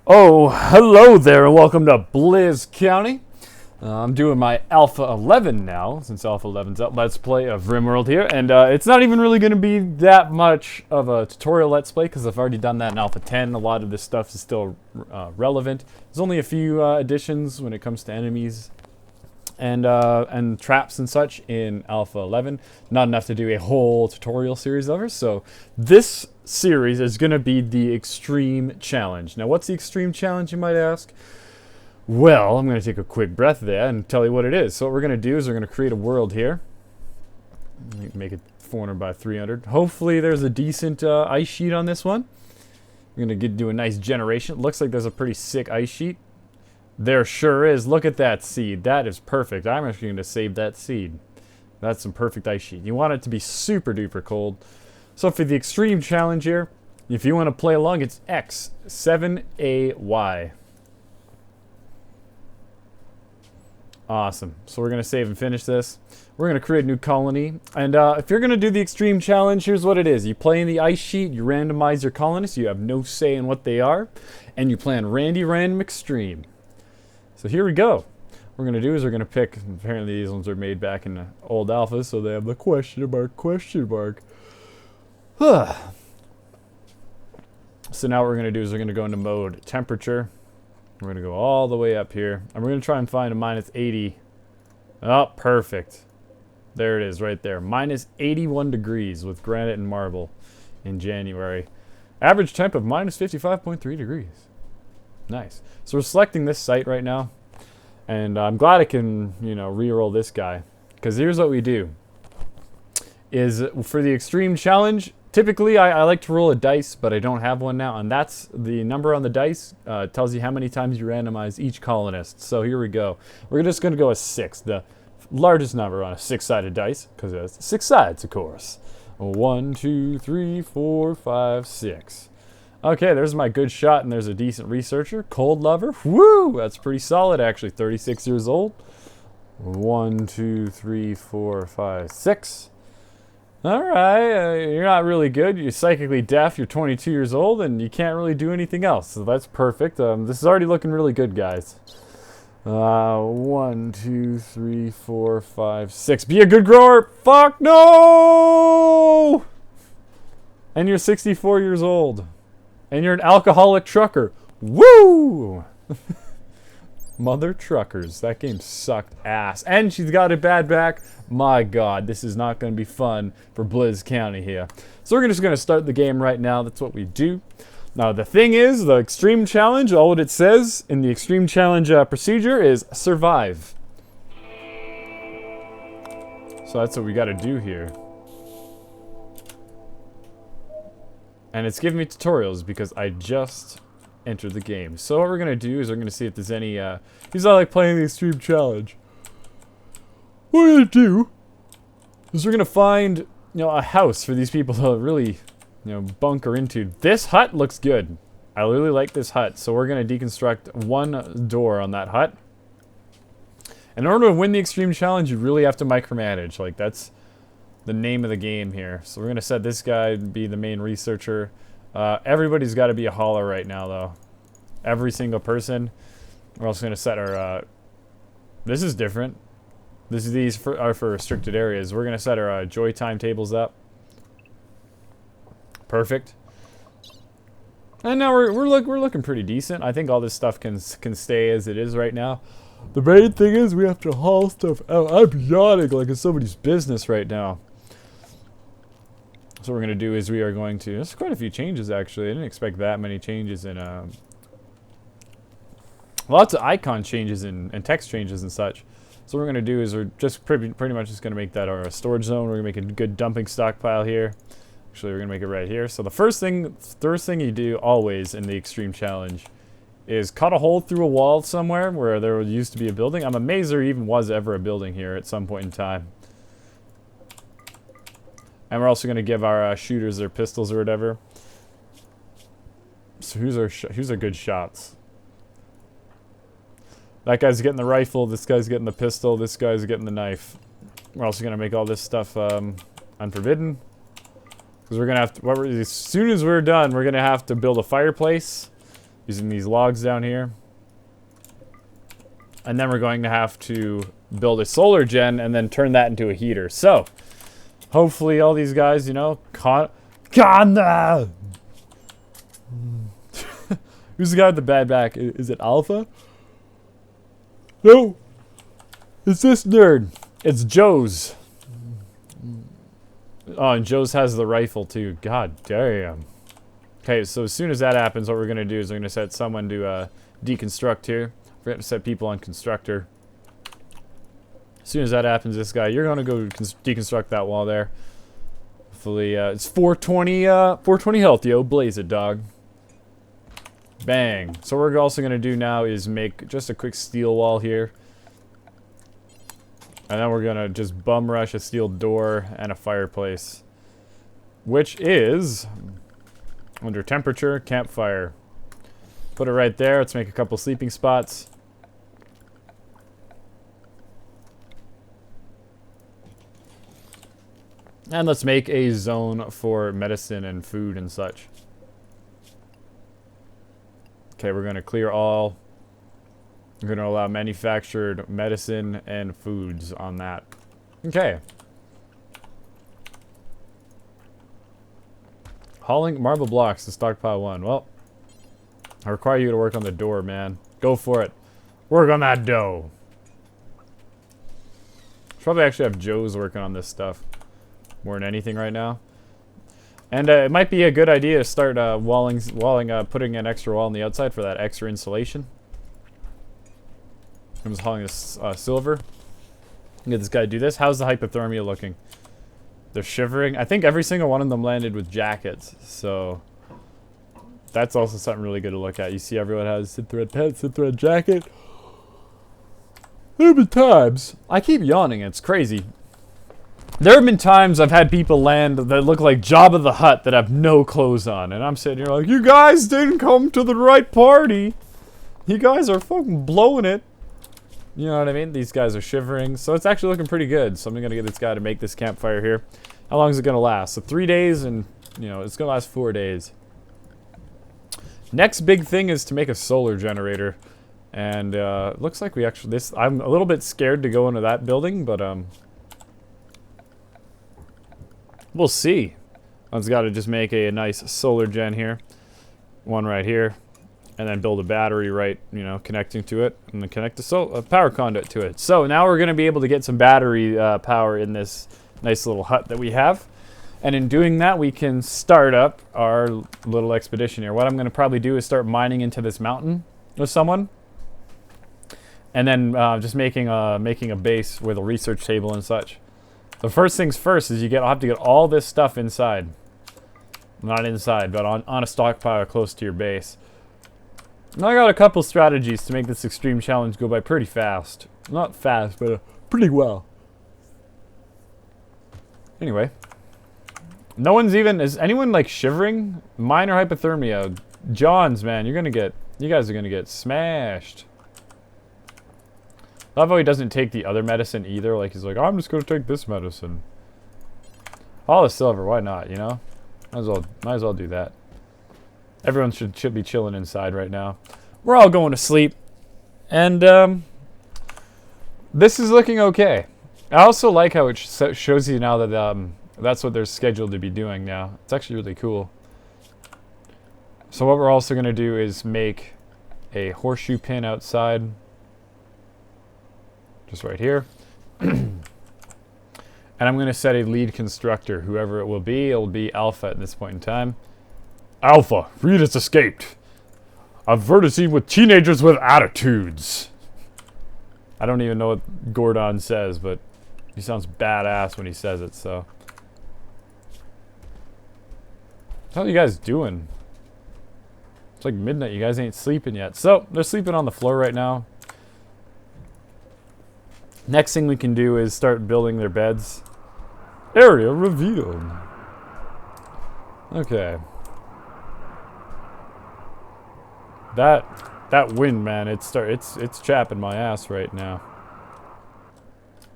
Oh, hello there, and welcome to Blizz County. I'm doing my Alpha 11 now, since Alpha 11's up. Let's Play of RimWorld here, and it's not even really going to be that much of a tutorial Let's Play, because I've already done that in Alpha 10. A lot of this stuff is still relevant. There's only a few additions when it comes to enemies and traps and such in Alpha 11. Not enough to do a whole tutorial series of it. So this series is going to be the Extreme Challenge. Now, what's the Extreme Challenge, you might ask? Well, I'm going to take a quick breath there and tell you what it is. So what we're going to do is we're going to create a world here. Make it 400 by 300. Hopefully there's a decent ice sheet on this one. We're going to do a nice generation. It looks like there's a pretty sick ice sheet. There sure is. Look at that seed. That is perfect. I'm actually going to save that seed. That's some perfect ice sheet. You want it to be super duper cold. So for the Extreme Challenge here, if you want to play along, it's X7AY. Awesome. So we're going to save and finish this. We're going to create a new colony. And if you're going to do the Extreme Challenge, here's what it is. You play in the ice sheet, you randomize your colonists, you have no say in what they are, and you plan Randy Random Extreme. So here we go. What we're going to do is we're going to pick, apparently these ones are made back in the old alpha, so they have the question mark. So now what we're going to do is we're going to go into mode temperature. We're going to go all the way up here, and we're going to try and find a minus 80. Oh, perfect. There it is right there. Minus 81 degrees with granite and marble in January. Average temp of minus 55.3 degrees. Nice. So we're selecting this site right now, and I'm glad I can, re-roll this guy, because here's what we do. Is for the Extreme Challenge, typically I like to roll a dice, but I don't have one now, and that's the number on the dice tells you how many times you randomize each colonist. So here we go. We're just going to go with 6, the largest number on a 6-sided dice, because it has 6 sides, of course. 1, 2, 3, 4, 5, 6. Okay, there's my good shot, and there's a decent researcher. Cold lover. Woo! That's pretty solid, actually. 36 years old. 1, 2, 3, 4, 5, 6. All right, you're not really good. You're psychically deaf. You're 22 years old, and you can't really do anything else. So that's perfect. This is already looking really good, guys. 1, 2, 3, 4, 5, 6. Be a good grower. Fuck no! And you're 64 years old. And you're an alcoholic trucker. Woo! Mother truckers. That game sucked ass. And she's got a bad back. My God, this is not going to be fun for Blizz County here. So we're just going to start the game right now. That's what we do. Now, the thing is, the Extreme Challenge, all what it says in the Extreme Challenge procedure is survive. So that's what we got to do here. And it's giving me tutorials because I just entered the game. So what we're going to do is we're going to see if there's any, he's not like playing the Extreme Challenge. What we're going to do is we're going to find, a house for these people to really, bunker into. This hut looks good. I really like this hut. So we're going to deconstruct one door on that hut. In order to win the Extreme Challenge, you really have to micromanage. Like, that's the name of the game here. So we're going to set this guy to be the main researcher. Everybody's got to be a hauler right now, though. Every single person. We're also going to set our... this is different. These are for restricted areas. We're going to set our joy timetables up. Perfect. And now we're looking pretty decent. I think all this stuff can stay as it is right now. The main thing is we have to haul stuff out. I'm yawning like it's somebody's business right now. So what we're going to do is we are going to... There's quite a few changes, actually. I didn't expect that many changes in... lots of icon changes and text changes and such. So what we're going to do is we're just pretty much just going to make that our storage zone. We're going to make a good dumping stockpile here. Actually, we're going to make it right here. So the first thing you do always in the Extreme Challenge is cut a hole through a wall somewhere where there used to be a building. I'm amazed there even was ever a building here at some point in time. And we're also going to give our shooters their pistols or whatever. So who's our good shots? That guy's getting the rifle. This guy's getting the pistol. This guy's getting the knife. We're also going to make all this stuff unforbidden. Because we're going to have to... as soon as we're done, we're going to have to build a fireplace. using these logs down here. And then we're going to have to build a solar gen and then turn that into a heater. So, hopefully all these guys, you know, Who's the guy with the bad back? Is it Alpha? No! It's this nerd. It's Joe's. Oh, and Joe's has the rifle too. God damn. Okay, so as soon as that happens, what we're going to do is we're going to set someone to deconstruct here. We're going to set people on constructor. As soon as that happens, this guy, you're going to go deconstruct that wall there. Hopefully, it's 420 health, yo. Blaze it, dog. Bang. So what we're also going to do now is make just a quick steel wall here. And then we're going to just bum rush a steel door and a fireplace. Which is, under temperature, campfire. Put it right there. Let's make a couple sleeping spots. And let's make a zone for medicine and food and such. Okay, we're going to clear all. We're going to allow manufactured medicine and foods on that. Okay. Hauling marble blocks to stockpile 1. Well, I require you to work on the door, man. Go for it. Work on that dough. Should probably actually have Joe's working on this stuff more than anything right now. And it might be a good idea to start putting an extra wall on the outside for that extra insulation. I'm just hauling this silver. Get this guy to do this. How's the hypothermia looking? They're shivering. I think every single one of them landed with jackets, so that's also something really good to look at. You see everyone has synthread pants, synthread jacket. There have been times. I keep yawning. It's crazy. There have been times I've had people land that look like Jabba the Hutt that have no clothes on. And I'm sitting here like, you guys didn't come to the right party. You guys are fucking blowing it. You know what I mean? These guys are shivering. So it's actually looking pretty good. So I'm going to get this guy to make this campfire here. How long is it going to last? So 3 days and, you know, it's going to last 4 days. Next big thing is to make a solar generator. And looks like we actually, I'm a little bit scared to go into that building, but we'll see. I've got to just make a nice solar gen here. One right here. And then build a battery right, you know, connecting to it. And then connect a power conduit to it. So now we're going to be able to get some battery power in this nice little hut that we have. And in doing that, we can start up our little expedition here. What I'm going to probably do is start mining into this mountain with someone. And then just making a base with a research table and such. The first things first is I'll have to get all this stuff inside. Not inside, but on a stockpile close to your base. Now I got a couple strategies to make this extreme challenge go by pretty fast. Not fast, but pretty well. Anyway. No one's even, is anyone like shivering? Minor hypothermia. John's, man, you guys are gonna get smashed. I love how he doesn't take the other medicine either. Like he's like, I'm just gonna take this medicine. All the silver, why not, you know? Might as well do that. Everyone should be chilling inside right now. We're all going to sleep. And this is looking okay. I also like how it shows you now that that's what they're scheduled to be doing now. It's actually really cool. So what we're also going to do is make a horseshoe pin outside. Just right here. And I'm going to set a lead constructor. Whoever it will be Alpha at this point in time. Alpha, Reed has escaped. Advertising with teenagers with attitudes. I don't even know what Gordon says, but he sounds badass when he says it, so. How are you guys doing? It's like midnight, you guys ain't sleeping yet. So, they're sleeping on the floor right now. Next thing we can do is start building their beds. Area revealed. Okay. That wind, man, it's chapping my ass right now.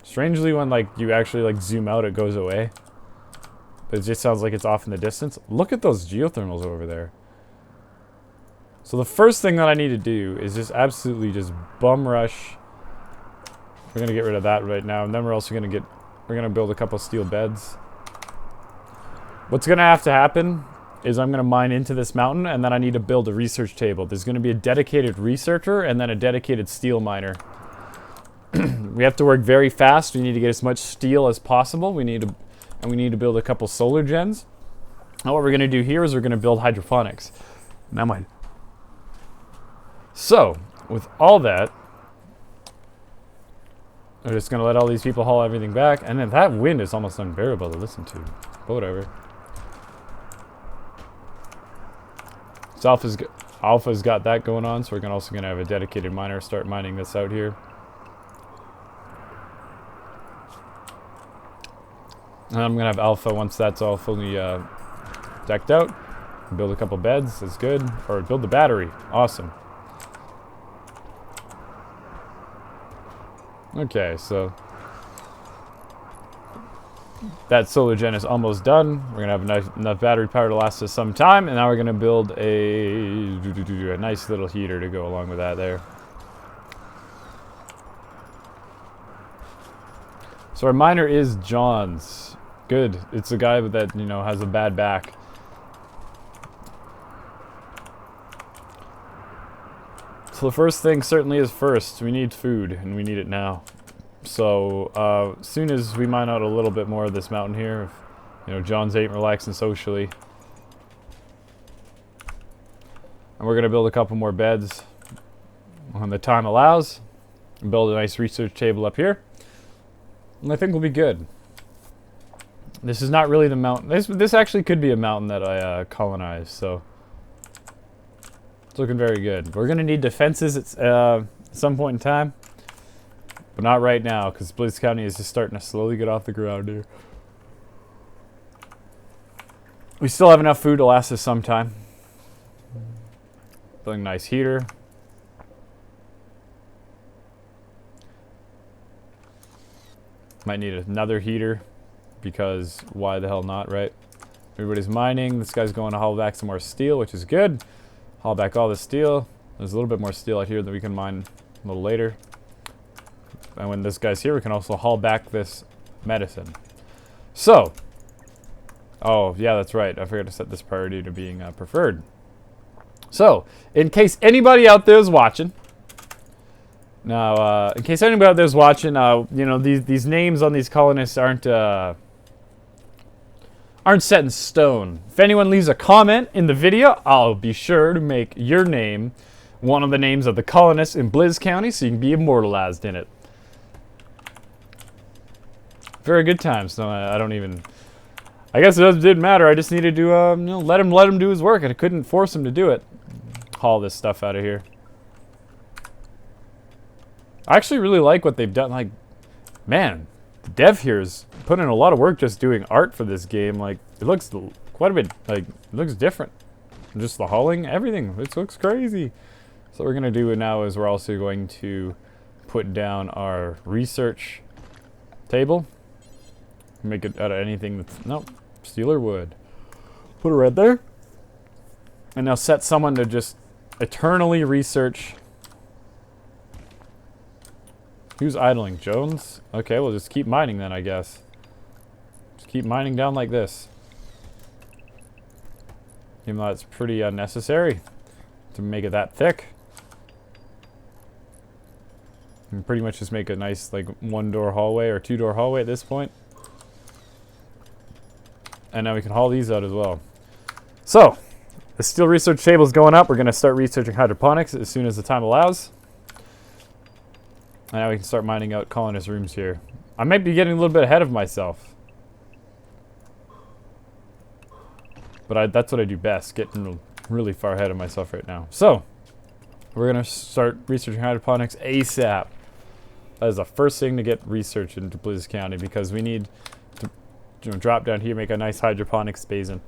Strangely, when like you actually like zoom out, it goes away. But it just sounds like it's off in the distance. Look at those geothermals over there. So the first thing that I need to do is just absolutely just bum rush. We're gonna get rid of that right now, and then we're also gonna build a couple steel beds. What's gonna have to happen is I'm gonna mine into this mountain, and then I need to build a research table. There's gonna be a dedicated researcher and then a dedicated steel miner. We have to work very fast. We need to get as much steel as possible. We need to build a couple solar gens. Now what we're gonna do here is we're gonna build hydroponics. Now mine. So, with all that, we're just going to let all these people haul everything back. And then that wind is almost unbearable to listen to. But whatever. So Alpha's got that going on, so we're also going to have a dedicated miner start mining this out here. And I'm going to have Alpha, once that's all fully decked out, build a couple beds. That's good. Or build the battery. Awesome. Okay, so that solar gen is almost done. We're gonna have enough battery power to last us some time, and now we're gonna build a nice little heater to go along with that there. So our miner is John's. Good. It's a guy that, you know, has a bad back. So the first thing certainly is first. We need food, and we need it now. So as soon as we mine out a little bit more of this mountain here, if, you know, John's ain't relaxing socially, and we're gonna build a couple more beds when the time allows, and build a nice research table up here, and I think we'll be good. This is not really the mountain. This actually could be a mountain that I colonized. So. It's looking very good. We're going to need defenses at some point in time. But not right now, because Blizz County is just starting to slowly get off the ground here. We still have enough food to last us some time. Building a nice heater. Might need another heater, because why the hell not, right? Everybody's mining. This guy's going to haul back some more steel, which is good. Haul back all the steel. There's a little bit more steel out here that we can mine a little later. And when this guy's here, we can also haul back this medicine. So, oh yeah, that's right. I forgot to set this priority to being preferred. So, in case anybody out there is watching, now, in case anybody out there is watching, you know, these names on these colonists aren't set in stone. If anyone leaves a comment in the video, I'll be sure to make your name one of the names of the colonists in Blizz County so you can be immortalized in it. Very good times. So I don't even... I guess it didn't matter. I just needed to you know, let him do his work, and I couldn't force him to do it. Haul this stuff out of here. I actually really like what they've done. Like, man, the dev here is putting in a lot of work just doing art for this game. Like, it looks quite a bit, like, it looks different. Just the hauling, everything. It looks crazy. So what we're going to do now is we're also going to put down our research table. Make it out of anything that's, nope, steel or wood. Put it right there. And now set someone to just eternally research. Who's idling? Jones? Okay, we'll just keep mining then, I guess. Just keep mining down like this. Even though it's pretty unnecessary to make it that thick. And pretty much just make a nice, like, one-door hallway or two-door hallway at this point. And now we can haul these out as well. So, the steel research table is going up. We're going to start researching hydroponics as soon as the time allows. And now we can start mining out colonist rooms here. I might be getting a little bit ahead of myself. But that's what I do best, getting really far ahead of myself right now. So, we're going to start researching hydroponics ASAP. That is the first thing to get researched into Blizz County, because we need to, you know, drop down here, make a nice hydroponics basin.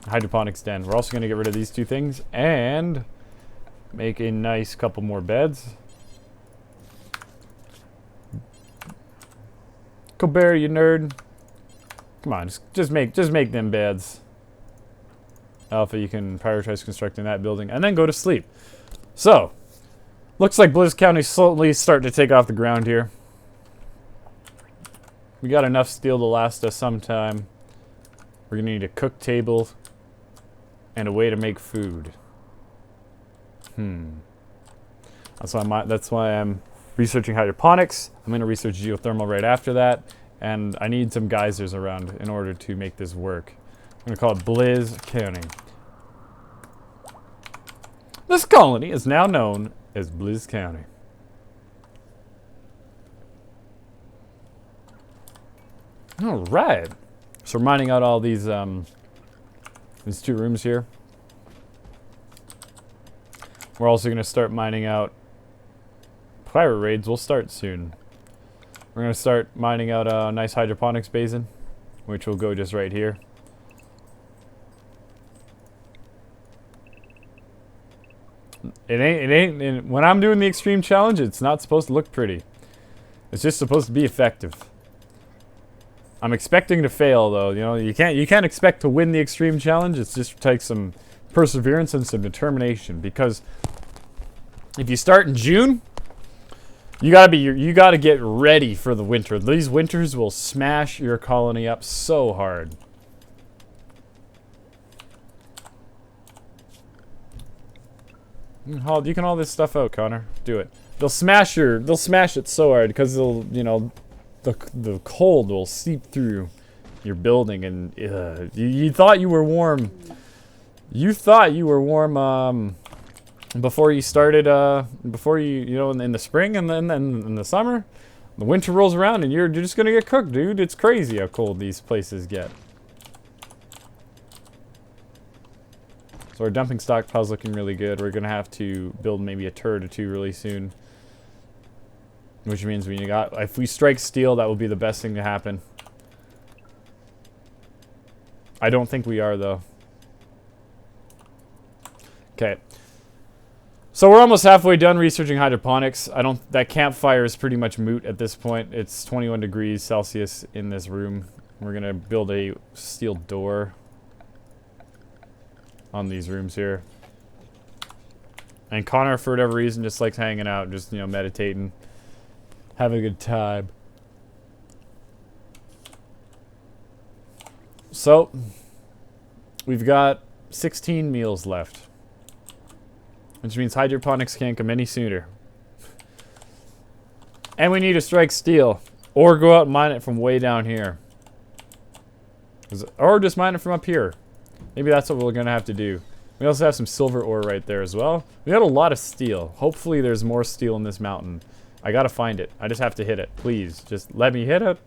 Hydroponics den. We're also going to get rid of these two things and make a nice couple more beds. Colbert, you nerd. Come on, just make them beds. Alpha, you can prioritize constructing that building and then go to sleep. So, looks like Bliss County's slowly starting to take off the ground here. We got enough steel to last us some time. We're gonna need a cook table and a way to make food. That's why I'm researching hydroponics. I'm gonna research geothermal right after that, and I need some geysers around in order to make this work. I'm gonna call it Bliss County. This colony is now known as Bliss County. All right. So we're mining out all these 2 rooms here. We're also going to start mining out pirate raids. We'll start soon. We're going to start mining out a nice hydroponics basin, which will go just right here. It ain't, when I'm doing the extreme challenge, it's not supposed to look pretty. It's just supposed to be effective. I'm expecting to fail, though. You know, you can't expect to win the extreme challenge. It's just takes some perseverance and some determination. Because if you start in June, you gotta get ready for the winter. These winters will smash your colony up so hard. You can haul this stuff out, Connor. Do it. They'll smash it so hard because they'll, you know, the cold will seep through your building, and you thought you were warm. You thought you were warm before you started, before you know, in the spring, and then in the summer, the winter rolls around, and you're just gonna get cooked, dude. It's crazy how cold these places get. So our dumping stockpile's looking really good. We're gonna have to build maybe a turret or 2 really soon. Which means if we strike steel, that will be the best thing to happen. I don't think we are, though. Okay. So we're almost halfway done researching hydroponics. That campfire is pretty much moot at this point. It's 21 degrees Celsius in this room. We're gonna build a steel door on these rooms here. And Connor, for whatever reason, just likes hanging out, just, you know, meditating. Having a good time. So, we've got 16 meals left. Which means hydroponics can't come any sooner. And we need to strike steel. Or go out and mine it from way down here. Or just mine it from up here. Maybe that's what we're going to have to do. We also have some silver ore right there as well. We got a lot of steel. Hopefully there's more steel in this mountain. I gotta find it. I just have to hit it. Please, just let me hit it.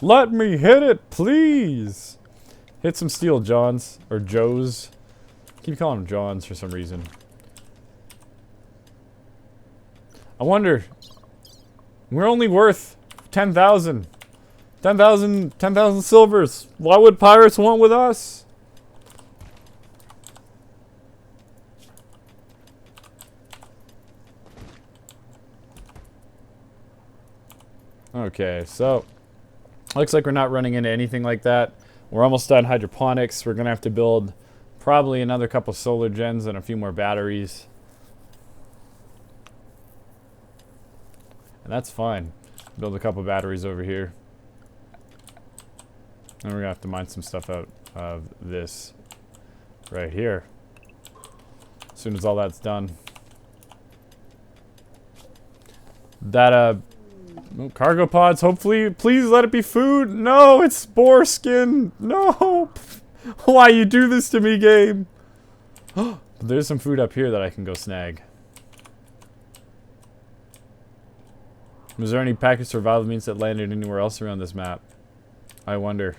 Let me hit it, please. Hit some steel, Johns. Or Joes. Keep calling them Johns for some reason. I wonder. We're only worth 10,000. 10,000 silvers. Why would pirates want with us? Okay, so looks like we're not running into anything like that. We're almost done hydroponics. We're gonna have to build probably another couple solar gens and a few more batteries. And that's fine. Build a couple batteries over here. And we're gonna have to mine some stuff out of this right here. As soon as all that's done. That cargo pods, hopefully, please let it be food. No, it's spore skin. No. Why you do this to me, game? There's some food up here that I can go snag. Was there any packaged survival meats that landed anywhere else around this map? I wonder.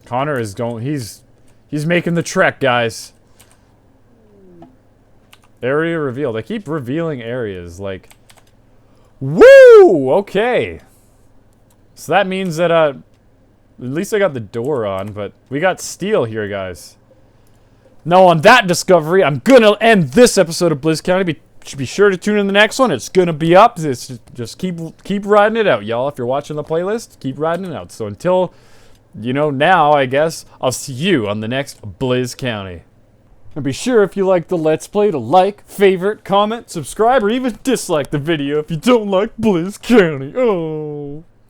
Connor is going, he's making the trek, guys. Area revealed. I keep revealing areas, like, woo! Okay. So that means that, at least I got the door on, but we got steel here, guys. Now, on that discovery, I'm gonna end this episode of Bliss County. Be sure to tune in the next one. It's gonna be up. Just keep riding it out, y'all. If you're watching the playlist, keep riding it out. So until, now, I guess, I'll see you on the next Bliss County. And be sure, if you like the Let's Play, to like, favorite, comment, subscribe, or even dislike the video if you don't like Bliss County. Oh.